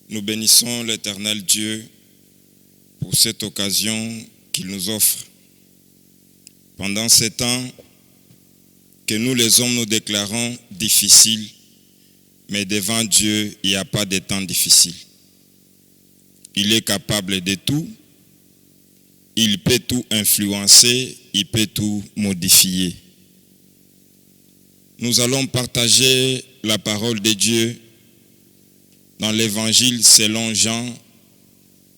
Nous bénissons l'Éternel Dieu pour cette occasion qu'il nous offre. Pendant ces temps que nous les hommes nous déclarons difficiles, mais devant Dieu, il n'y a pas de temps difficiles. Il est capable de tout, il peut tout influencer, il peut tout modifier. Nous allons partager la parole de Dieu dans l'Évangile selon Jean,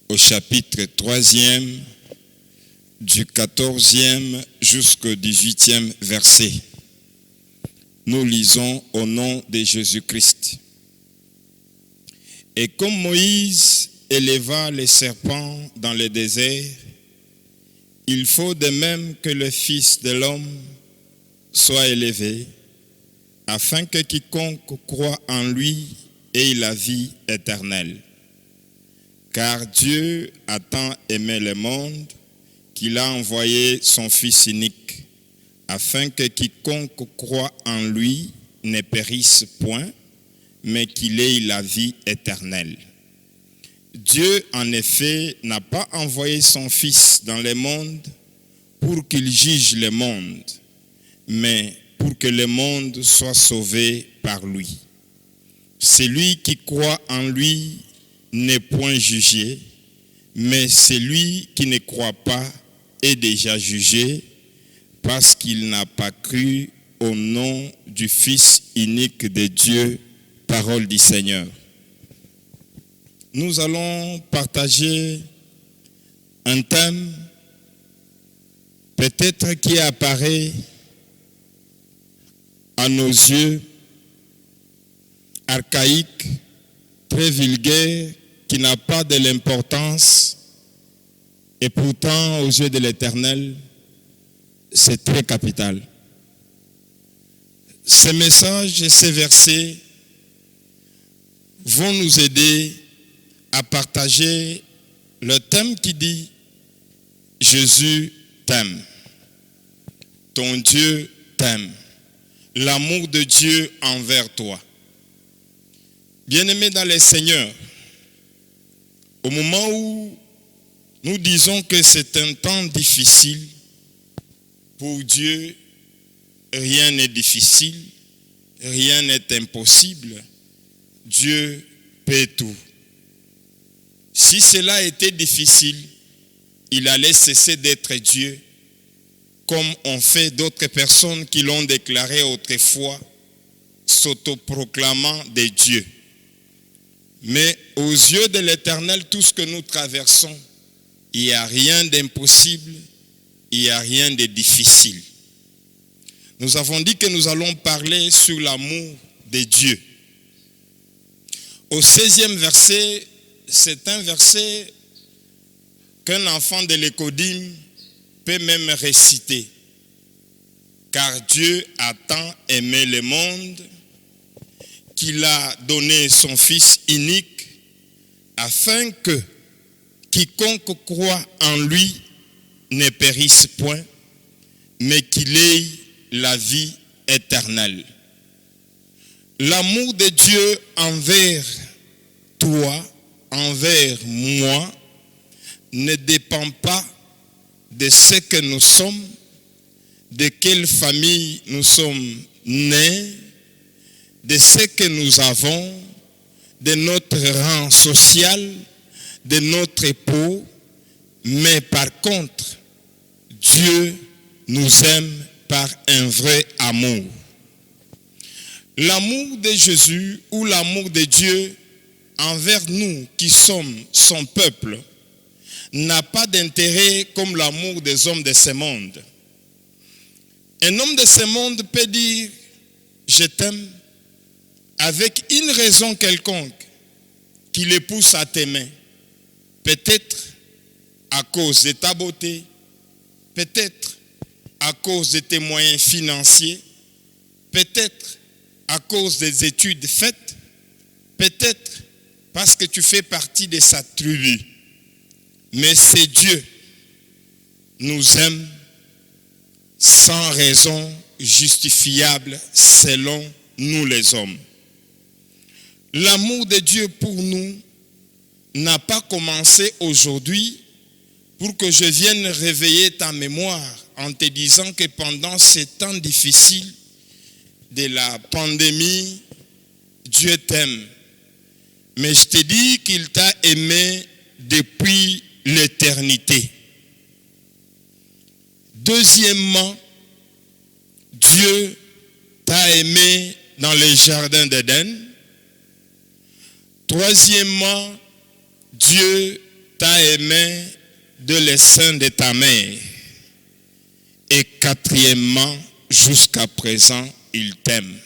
au chapitre 3e, du 14e jusqu'au 18e verset. Nous lisons au nom de Jésus-Christ. Et comme Moïse éleva les serpents dans le désert, il faut de même que le Fils de l'homme soit élevé, afin que quiconque croit en lui ait la vie éternelle. Car Dieu a tant aimé le monde qu'il a envoyé son Fils unique, afin que quiconque croit en lui ne périsse point, mais qu'il ait la vie éternelle. Dieu, en effet, n'a pas envoyé son Fils dans le monde pour qu'il juge le monde, mais pour que le monde soit sauvé par lui. Celui qui croit en lui n'est point jugé, mais celui qui ne croit pas est déjà jugé, parce qu'il n'a pas cru au nom du Fils unique de Dieu, parole du Seigneur. Nous allons partager un thème peut-être qui apparaît à nos yeux archaïque, très vulgaire, qui n'a pas de l'importance, et pourtant aux yeux de l'Éternel, c'est très capital. Ces messages et ces versets vont nous aider à partager le thème qui dit « Jésus t'aime ». Ton Dieu t'aime. L'amour de Dieu envers toi. Bien-aimés dans le Seigneur, au moment où nous disons que c'est un temps difficile, pour Dieu, rien n'est difficile, rien n'est impossible. Dieu peut tout. Si cela était difficile, il allait cesser d'être Dieu, comme ont fait d'autres personnes qui l'ont déclaré autrefois, s'autoproclamant des dieux. Mais aux yeux de l'Éternel, tout ce que nous traversons, il n'y a rien d'impossible, il n'y a rien de difficile. Nous avons dit que nous allons parler sur l'amour de Dieu. Au 16e verset, c'est un verset qu'un enfant de l'Écodim peut même réciter. Car Dieu a tant aimé le monde qu'il a donné son Fils unique afin que quiconque croit en lui ne périsse point, mais qu'il ait la vie éternelle. L'amour de Dieu envers toi, envers moi, ne dépend pas de ce que nous sommes, de quelle famille nous sommes nés, de ce que nous avons, de notre rang social, de notre peau, mais par contre, Dieu nous aime par un vrai amour. L'amour de Jésus ou l'amour de Dieu envers nous qui sommes son peuple n'a pas d'intérêt comme l'amour des hommes de ce monde. Un homme de ce monde peut dire « je t'aime » avec une raison quelconque qui le pousse à t'aimer. Peut-être à cause de ta beauté, peut-être à cause de tes moyens financiers, peut-être à cause des études faites, peut-être parce que tu fais partie de sa tribu. Mais c'est Dieu nous aime sans raison justifiable selon nous les hommes. L'amour de Dieu pour nous n'a pas commencé aujourd'hui pour que je vienne réveiller ta mémoire en te disant que pendant ces temps difficiles de la pandémie, Dieu t'aime. Mais je te dis qu'il t'a aimé depuis l'éternité. Deuxièmement, Dieu t'a aimé dans les jardins d'Éden. Troisièmement, Dieu t'a aimé de le sein de ta mère. Et quatrièmement, jusqu'à présent, il t'aime.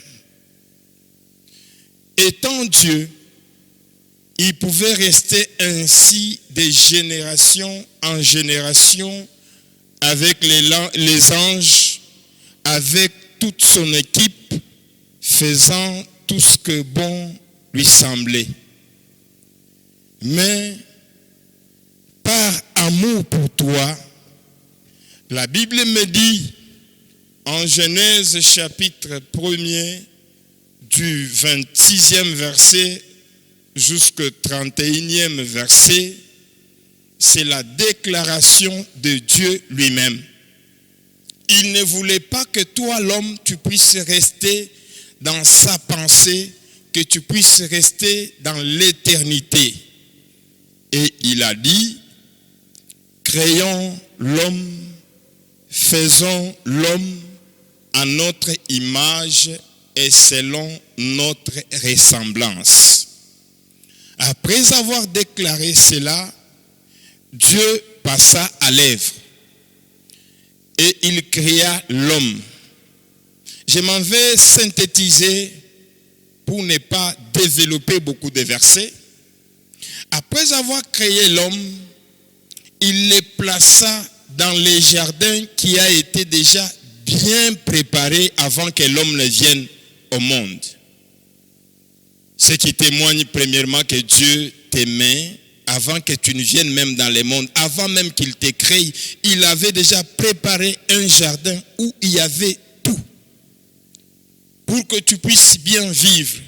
Étant Dieu, il pouvait rester ainsi de génération en génération avec les anges, avec toute son équipe, faisant tout ce que bon lui semblait. Mais par amour pour toi, la Bible me dit en Genèse chapitre 1er du 26e verset jusqu'au 31e verset, c'est la déclaration de Dieu lui-même. Il ne voulait pas que toi, l'homme, tu puisses rester dans sa pensée, que tu puisses rester dans l'éternité. Et il a dit, créons l'homme, faisons l'homme à notre image et selon notre ressemblance. Après avoir déclaré cela, Dieu passa à l'œuvre et il créa l'homme. Je m'en vais synthétiser pour ne pas développer beaucoup de versets. Après avoir créé l'homme, il le plaça dans les jardins qui a été déjà bien préparé avant que l'homme ne vienne au monde. Ce qui témoigne premièrement que Dieu t'aimait avant que tu ne viennes même dans le monde, avant même qu'il te crée, il avait déjà préparé un jardin où il y avait tout pour que tu puisses bien vivre,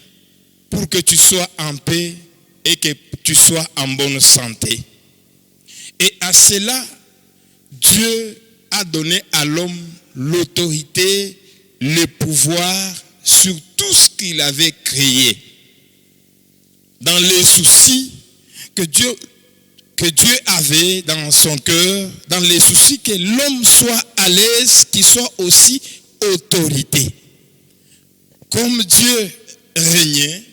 pour que tu sois en paix et que tu sois en bonne santé. Et à cela, Dieu a donné à l'homme l'autorité, le pouvoir sur tout ce qu'il avait créé. Dans les soucis que Dieu avait dans son cœur, dans les soucis que l'homme soit à l'aise, qu'il soit aussi autorité. Comme Dieu régnait,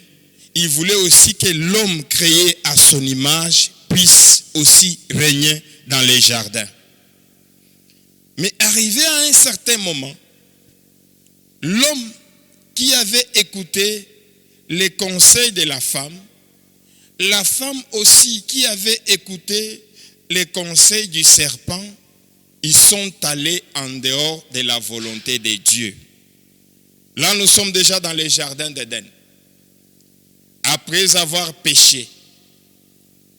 il voulait aussi que l'homme créé à son image puisse aussi régner dans les jardins. Mais arrivé à un certain moment, l'homme qui avait écouté les conseils de la femme aussi qui avait écouté les conseils du serpent, ils sont allés en dehors de la volonté de Dieu. Là, nous sommes déjà dans les jardins d'Éden. Après avoir péché,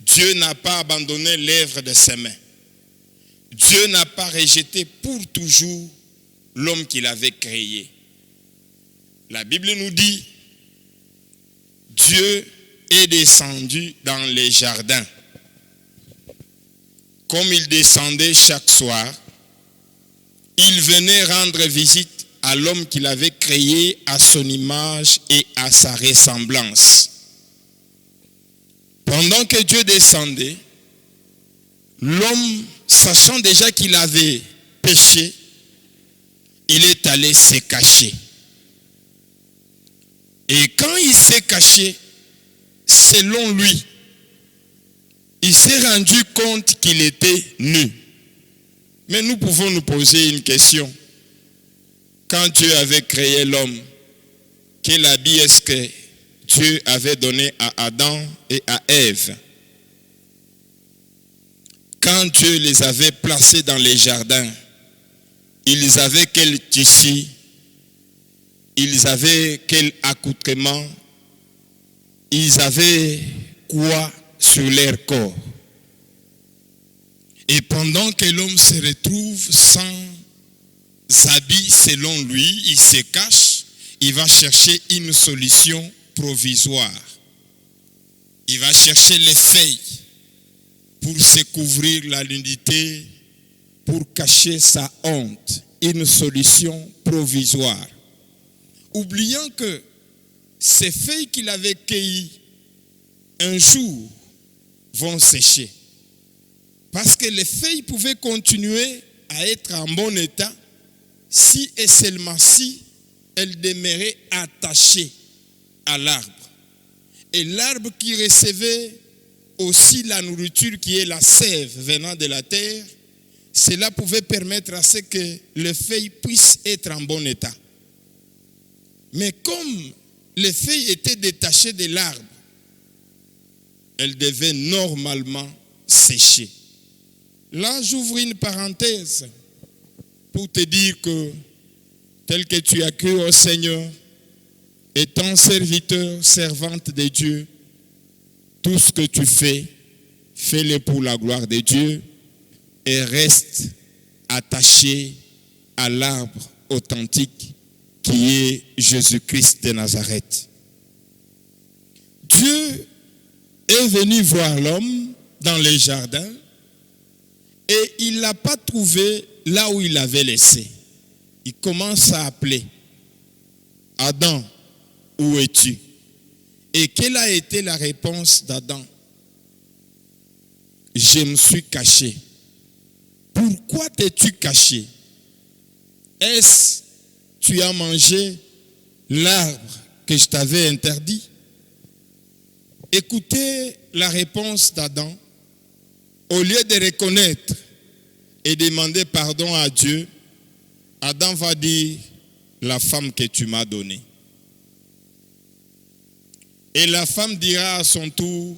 Dieu n'a pas abandonné l'œuvre de ses mains. Dieu n'a pas rejeté pour toujours l'homme qu'il avait créé. La Bible nous dit, Dieu est descendu dans les jardins. Comme il descendait chaque soir, il venait rendre visite à l'homme qu'il avait créé à son image et à sa ressemblance. Pendant que Dieu descendait, l'homme, sachant déjà qu'il avait péché, il est allé se cacher. Et quand il s'est caché, selon lui, il s'est rendu compte qu'il était nu. Mais nous pouvons nous poser une question. Quand Dieu avait créé l'homme, quel habit est-ce que Dieu avait donné à Adam et à Ève? Quand Dieu les avait placés dans les jardins, ils avaient quel tissu? Ils avaient quel accoutrement? Ils avaient quoi sur leur corps? Et pendant que l'homme se retrouve sans habits selon lui, il se cache, il va chercher une solution provisoire. Il va chercher les feuilles pour se couvrir la nudité, pour cacher sa honte, une solution provisoire. Oubliant que ces feuilles qu'il avait cueillies un jour vont sécher. Parce que les feuilles pouvaient continuer à être en bon état si et seulement si elles demeuraient attachées à l'arbre. Et l'arbre qui recevait aussi la nourriture qui est la sève venant de la terre, cela pouvait permettre à ce que les feuilles puissent être en bon état. Mais comme les feuilles étaient détachées de l'arbre, elles devaient normalement sécher. Là, j'ouvre une parenthèse pour te dire que, tel que tu as cru au Seigneur, étant serviteur, servante de Dieu, tout ce que tu fais, fais-le pour la gloire de Dieu et reste attaché à l'arbre authentique qui est Jésus-Christ de Nazareth. Dieu est venu voir l'homme dans les jardins et il ne l'a pas trouvé là où il l'avait laissé. Il commence à appeler. Adam, où es-tu? Et quelle a été la réponse d'Adam? Je me suis caché. Pourquoi t'es-tu caché? Est-ce que tu as mangé l'arbre que je t'avais interdit? Écoutez la réponse d'Adam. Au lieu de reconnaître et demander pardon à Dieu, Adam va dire, la femme que tu m'as donnée. Et la femme dira à son tour,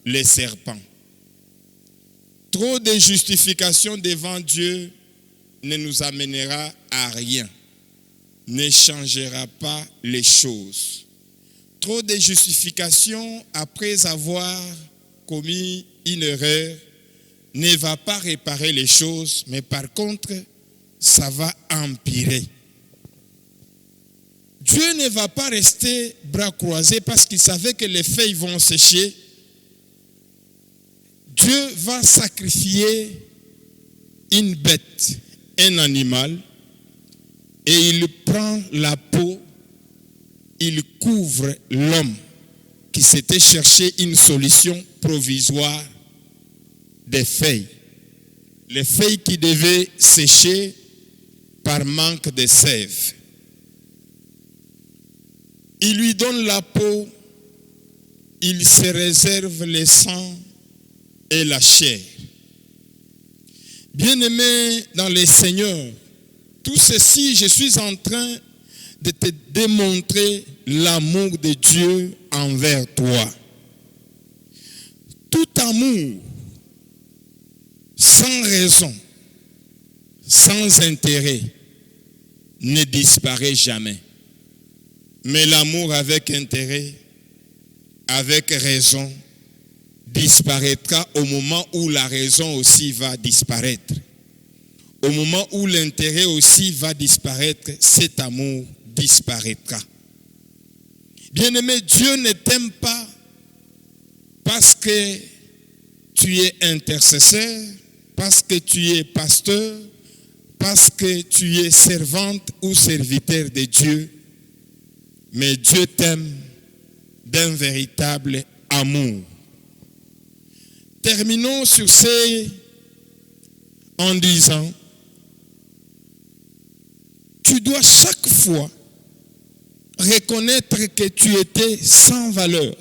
les serpents. Trop de justification devant Dieu ne nous amènera à rien, ne changera pas les choses. Trop de justification après avoir commis une erreur ne va pas réparer les choses, mais par contre, ça va empirer. Dieu ne va pas rester bras croisés parce qu'il savait que les feuilles vont sécher. Dieu va sacrifier une bête, un animal, et il prend la peau, il couvre l'homme qui s'était cherché une solution provisoire des feuilles. Les feuilles qui devaient sécher par manque de sève. Il lui donne la peau, il se réserve le sang et la chair. Bien-aimé dans le Seigneur, tout ceci, je suis en train de te démontrer l'amour de Dieu envers toi. Tout amour, sans raison, sans intérêt, ne disparaît jamais. Mais l'amour avec intérêt, avec raison, disparaîtra au moment où la raison aussi va disparaître. Au moment où l'intérêt aussi va disparaître, cet amour disparaîtra. Bien-aimé, Dieu ne t'aime pas parce que tu es intercesseur, parce que tu es pasteur, parce que tu es servante ou serviteur de Dieu. Mais Dieu t'aime d'un véritable amour. Terminons sur ces en disant, tu dois chaque fois reconnaître que tu étais sans valeur,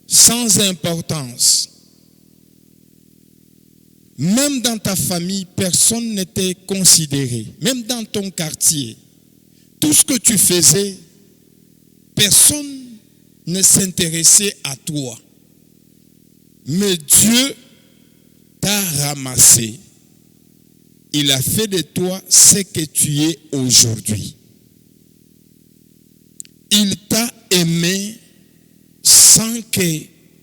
sans importance. Même dans ta famille, personne n'était considéré. Même dans ton quartier, tout ce que tu faisais, personne ne s'intéressait à toi. Mais Dieu t'a ramassé. Il a fait de toi ce que tu es aujourd'hui. Il t'a aimé sans que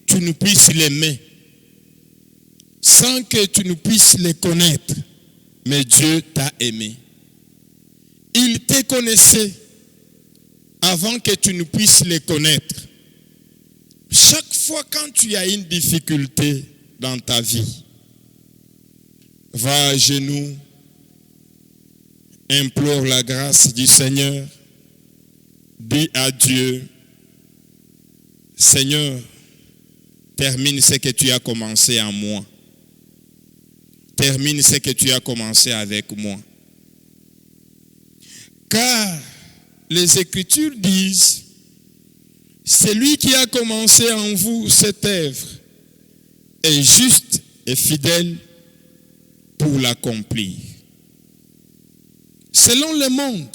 tu ne puisses l'aimer, sans que tu ne puisses le connaître. Mais Dieu t'a aimé. Il te connaissait avant que tu ne puisses les connaître. Chaque fois quand tu as une difficulté, dans ta vie. Va à genoux, implore la grâce du Seigneur, dis à Dieu, Seigneur, termine ce que tu as commencé en moi. Termine ce que tu as commencé avec moi. Car les Écritures disent, celui qui a commencé en vous cette œuvre est juste et fidèle pour l'accomplir. Selon le monde,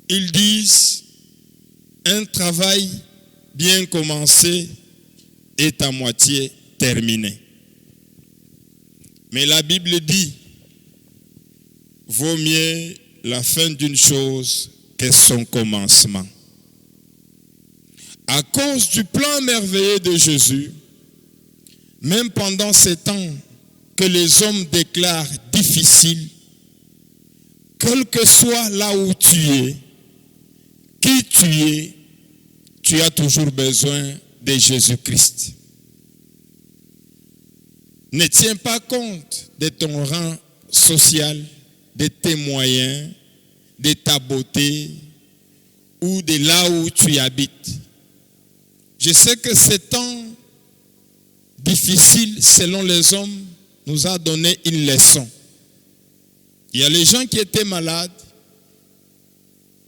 ils disent, un travail bien commencé est à moitié terminé. Mais la Bible dit, vaut mieux la fin d'une chose que son commencement. À cause du plan merveilleux de Jésus, même pendant ces temps que les hommes déclarent difficiles, quel que soit là où tu es, qui tu es, tu as toujours besoin de Jésus-Christ. Ne tiens pas compte de ton rang social, de tes moyens, de ta beauté ou de là où tu habites. Je sais que ce temps difficile selon les hommes nous a donné une leçon. Il y a les gens qui étaient malades,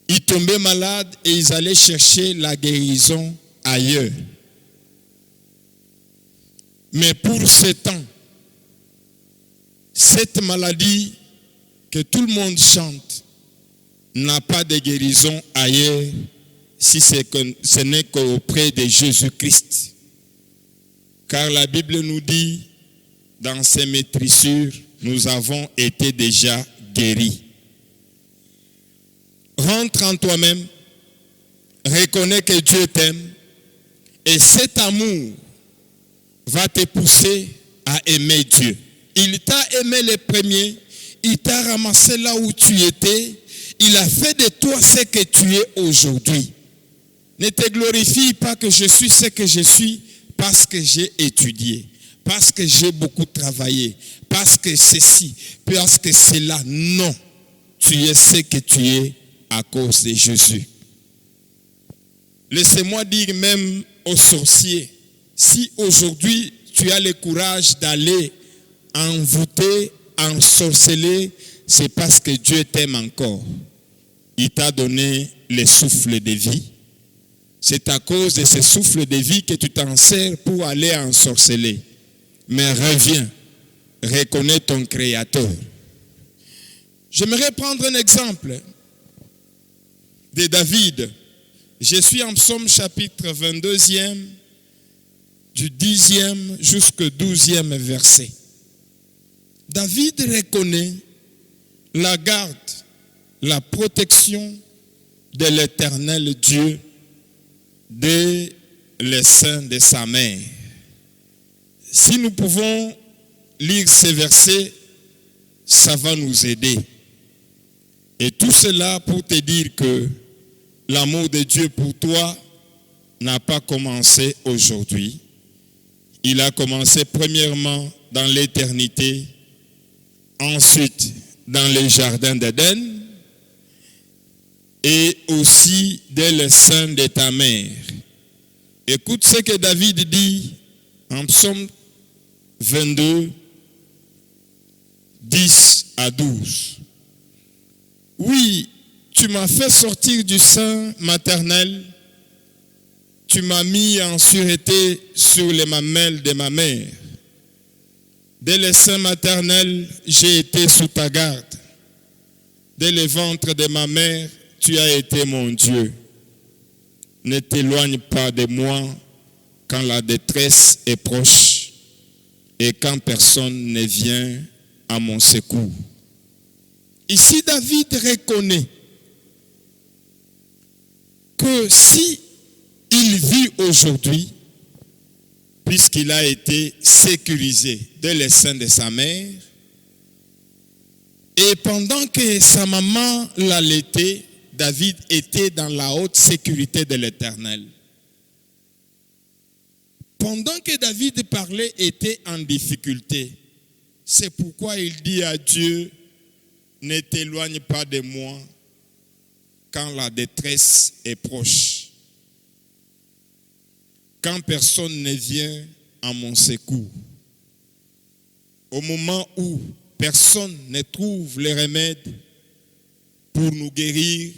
ils tombaient malades et ils allaient chercher la guérison ailleurs. Mais pour ce temps, cette maladie que tout le monde chante n'a pas de guérison ailleurs si ce n'est qu'auprès de Jésus-Christ. Car la Bible nous dit, dans ses maîtrissures, nous avons été déjà guéris. Rentre en toi-même, reconnais que Dieu t'aime et cet amour va te pousser à aimer Dieu. Il t'a aimé le premier, il t'a ramassé là où tu étais, il a fait de toi ce que tu es aujourd'hui. Ne te glorifie pas que je suis ce que je suis parce que j'ai étudié, parce que j'ai beaucoup travaillé, parce que ceci, parce que cela. Non, tu es ce que tu es à cause de Jésus. Laissez-moi dire même aux sorciers, si aujourd'hui tu as le courage d'aller envoûter, ensorceler, c'est parce que Dieu t'aime encore. Il t'a donné le souffle de vie. C'est à cause de ce souffle de vie que tu t'en sers pour aller ensorceler. Mais reviens, reconnais ton Créateur. J'aimerais prendre un exemple de David. Je suis en Psaume chapitre 22e, du 10e jusqu'au 12e verset. David reconnaît la garde, la protection de l'Éternel Dieu dès le sein de sa mère. Si nous pouvons lire ces versets, ça va nous aider. Et tout cela pour te dire que l'amour de Dieu pour toi n'a pas commencé aujourd'hui. Il a commencé premièrement dans l'éternité, ensuite dans les jardins d'Éden et aussi dès le sein de ta mère. Écoute ce que David dit en Psaume 22, 10 à 12. Oui, tu m'as fait sortir du sein maternel, tu m'as mis en sûreté sur les mamelles de ma mère. Dès le sein maternel, j'ai été sous ta garde. Dès le ventre de ma mère, tu as été mon Dieu. Ne t'éloigne pas de moi quand la détresse est proche et quand personne ne vient à mon secours. Ici, David reconnaît que si il vit aujourd'hui, puisqu'il a été sécurisé dès le sein de sa mère, et pendant que sa maman l'allaitait, David était dans la haute sécurité de l'Éternel. pendant que David parlait, était en difficulté. C'est pourquoi il dit à Dieu, ne t'éloigne pas de moi quand la détresse est proche. Quand personne ne vient à mon secours. Au moment où personne ne trouve le remède pour nous guérir,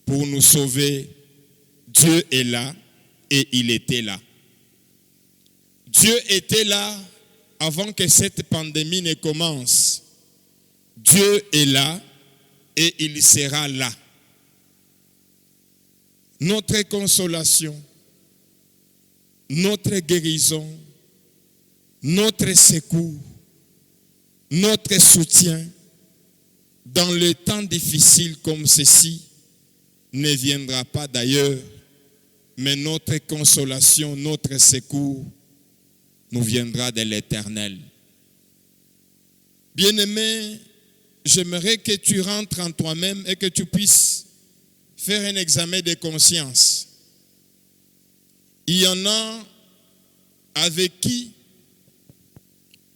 pour nous sauver, Dieu est là et il était là. Dieu était là avant que cette pandémie ne commence. Dieu est là et il sera là. Notre consolation, notre guérison, notre secours, notre soutien dans les temps difficiles comme ceci ne viendra pas d'ailleurs, mais notre consolation, notre secours nous viendra de l'Éternel. Bien-aimé, j'aimerais que tu rentres en toi-même et que tu puisses faire un examen de conscience. Il y en a avec qui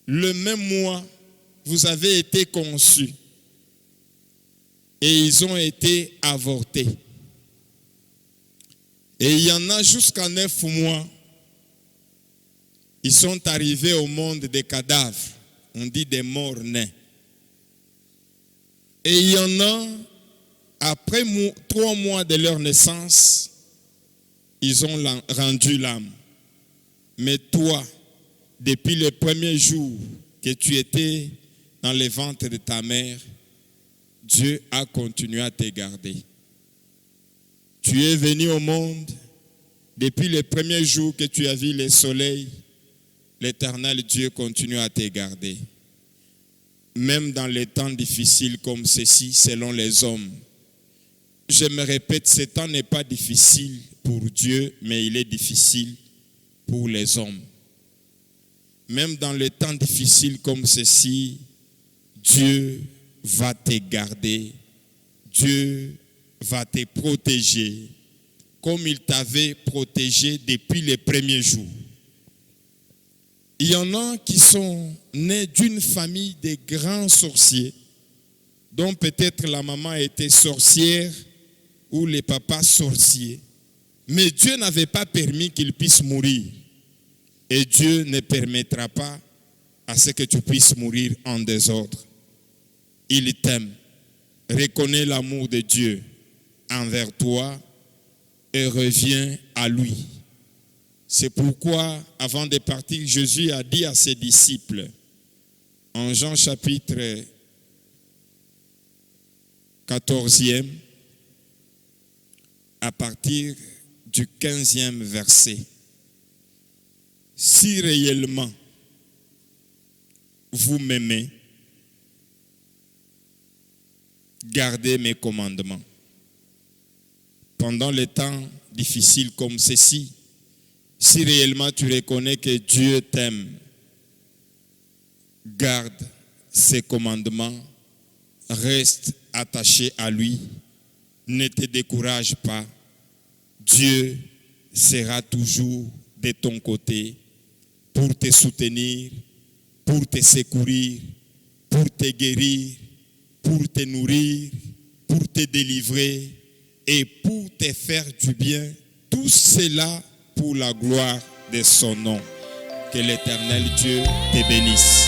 le même mois vous avez été conçus et ils ont été avortés. Et il y en a jusqu'à 9 mois, ils sont arrivés au monde des cadavres, on dit des morts nés. Et il y en a, après 3 mois de leur naissance, ils ont rendu l'âme. Mais toi, depuis le premier jour que tu étais dans le ventre de ta mère, Dieu a continué à te garder. Tu es venu au monde, depuis le premier jour que tu as vu le soleil, l'Éternel Dieu continue à te garder. Même dans les temps difficiles comme ceci, selon les hommes. Je me répète, ce temps n'est pas difficile pour Dieu, mais il est difficile pour les hommes. Même dans les temps difficiles comme ceci, Dieu va te garder, Dieu va te protéger, comme il t'avait protégé depuis les premiers jours. Il y en a qui sont nés d'une famille de grands sorciers, dont peut-être la maman était sorcière ou les papas sorciers. Mais Dieu n'avait pas permis qu'ils puissent mourir. Et Dieu ne permettra pas à ce que tu puisses mourir en désordre. Il t'aime. Reconnais l'amour de Dieu envers toi et reviens à lui. C'est pourquoi, avant de partir, Jésus a dit à ses disciples, en Jean chapitre 14e, à partir du 15e verset, si réellement vous m'aimez, gardez mes commandements. Pendant les temps difficiles comme ceci, si réellement tu reconnais que Dieu t'aime, garde ses commandements, reste attaché à lui, ne te décourage pas. Dieu sera toujours de ton côté pour te soutenir, pour te secourir, pour te guérir, pour te nourrir, pour te délivrer et pour te faire du bien. Tout cela pour la gloire de son nom. Que l'Éternel Dieu te bénisse.